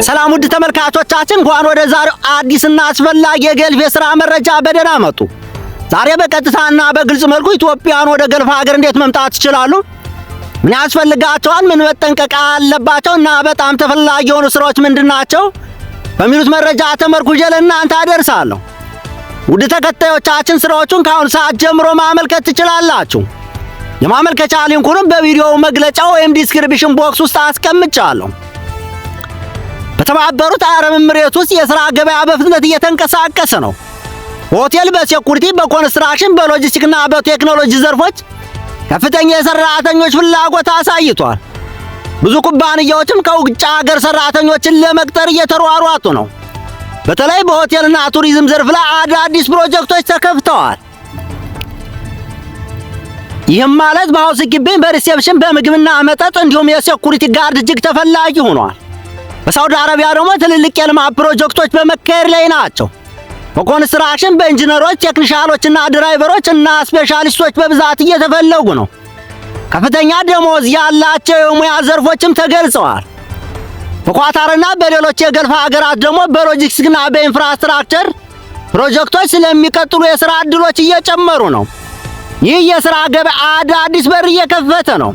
ሰላም ውድ ተመልካቾቻችን እንኳን ወደ ዛሬው አዲስና አስፈላጊ የገልፍ የሥራ መረጃ በደህና መጡ። ዛሬ በቀጥታና በግልጽ መልኩ ኢትዮጵያን ወደ ገልፍ ሀገር እንዴት መምጣት ይችላሉ፣ ምን ያስፈልጋቸዋል፣ ምን መጠንቀቅ አለባቸውና በጣም ተፈላጊ የሆኑ ስራዎች ምንድናቸው በሚሉት መረጃ ተመርኩዤ ለእናንተ አደርሳለሁ። ውድ ተከታዮቻችን ስራዎቹን ከአሁን ሰዓት ጀምሮ ማመልከት ትችላላችሁ። የማመልከቻ ሊንኩንም በቪዲዮው መግለጫ ወይም ዲስክሪፕሽን ቦክስ ውስጥ አስቀምጫለሁ። በተባበሩት አረብ ኤሚሬት ውስጥ የሥራ ገበያ በፍጥነት እየተንቀሳቀሰ ነው። በሆቴል፣ በሴኩሪቲ፣ በኮንስትራክሽን፣ በሎጂስቲክና በቴክኖሎጂ ዘርፎች ከፍተኛ የሰራተኞች ፍላጎት አሳይቷል። ብዙ ኩባንያዎችም ከውጭ ሀገር ሰራተኞችን ለመቅጠር እየተሯሯጡ ነው። በተለይ በሆቴልና ቱሪዝም ዘርፍ ላይ አዳዲስ ፕሮጀክቶች ተከፍተዋል። ይህም ማለት በሃውስኪፒንግ፣ በሪሴፕሽን፣ በምግብና መጠጥ እንዲሁም የሴኩሪቲ ጋርድ እጅግ ተፈላጊ ሆኗል። በሳውዲ አረቢያ ደግሞ ትልልቅ የልማት ፕሮጀክቶች በመካሄድ ላይ ናቸው። በኮንስትራክሽን በኢንጂነሮች፣ ቴክኒሻሎችና ድራይቨሮች እና ስፔሻሊስቶች በብዛት እየተፈለጉ ነው። ከፍተኛ ደሞዝ ያላቸው የሙያ ዘርፎችም ተገልጸዋል። በኳታርና በሌሎች የገልፍ ሀገራት ደግሞ በሎጂስቲክስና በኢንፍራስትራክቸር ፕሮጀክቶች ስለሚቀጥሉ የሥራ ዕድሎች እየጨመሩ ነው። ይህ የሥራ ገበያ አዳዲስ በር እየከፈተ ነው።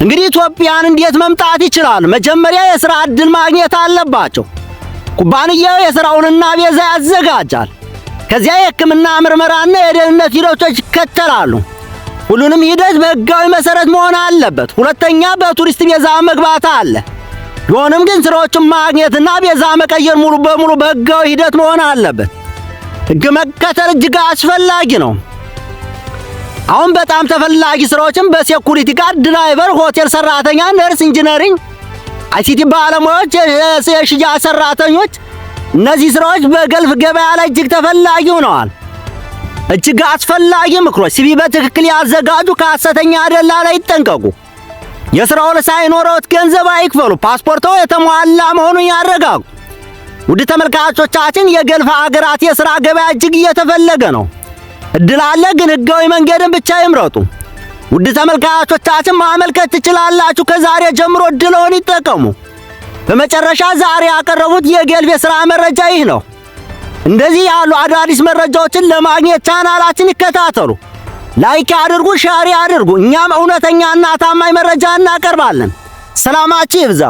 እንግዲህ ኢትዮጵያን እንዴት መምጣት ይችላል? መጀመሪያ የሥራ ዕድል ማግኘት አለባቸው። ኩባንያው የሥራውንና ቪዛ ያዘጋጃል። ከዚያ የሕክምና ምርመራና የደህንነት ሂደቶች ይከተላሉ። ሁሉንም ሂደት በሕጋዊ መሠረት መሆን አለበት። ሁለተኛ በቱሪስት ቪዛ መግባት አለ። ቢሆንም ግን ስራዎችን ማግኘትና ቪዛ መቀየር ሙሉ በሙሉ በሕጋዊ ሂደት መሆን አለበት። ሕግ መከተል እጅግ አስፈላጊ ነው። አሁን በጣም ተፈላጊ ስራዎችን በሴኩሪቲ ጋርድ፣ ድራይቨር፣ ሆቴል ሰራተኛ፣ ነርስ፣ ኢንጂነሪንግ፣ አይሲቲ ባለሙያዎች፣ የሽያጭ ሰራተኞች፣ እነዚህ ስራዎች በገልፍ ገበያ ላይ እጅግ ተፈላጊ ሆነዋል። እጅግ አስፈላጊ ምክሮች: ሲቪ በትክክል ያዘጋጁ፣ ከሐሰተኛ ደላላ ይጠንቀቁ፣ የሥራው ሳይኖረዎት ገንዘብ አይክፈሉ፣ ፓስፖርቶ የተሟላ መሆኑን ያረጋግጡ። ውድ ተመልካቾቻችን የገልፍ ሀገራት የሥራ ገበያ እጅግ እየተፈለገ ነው። እድል አለ፣ ግን ሕጋዊ መንገድን ብቻ ይምረጡ። ውድ ተመልካቾቻችን ማመልከት ትችላላችሁ። ከዛሬ ጀምሮ እድልዎን ይጠቀሙ። በመጨረሻ ዛሬ ያቀረቡት የገልፍ የሥራ መረጃ ይህ ነው። እንደዚህ ያሉ አዳዲስ መረጃዎችን ለማግኘት ቻናላችን ይከታተሉ፣ ላይክ አድርጉ፣ ሼር አድርጉ። እኛም እውነተኛና ታማኝ መረጃ እናቀርባለን። ሰላማችሁ ይብዛ።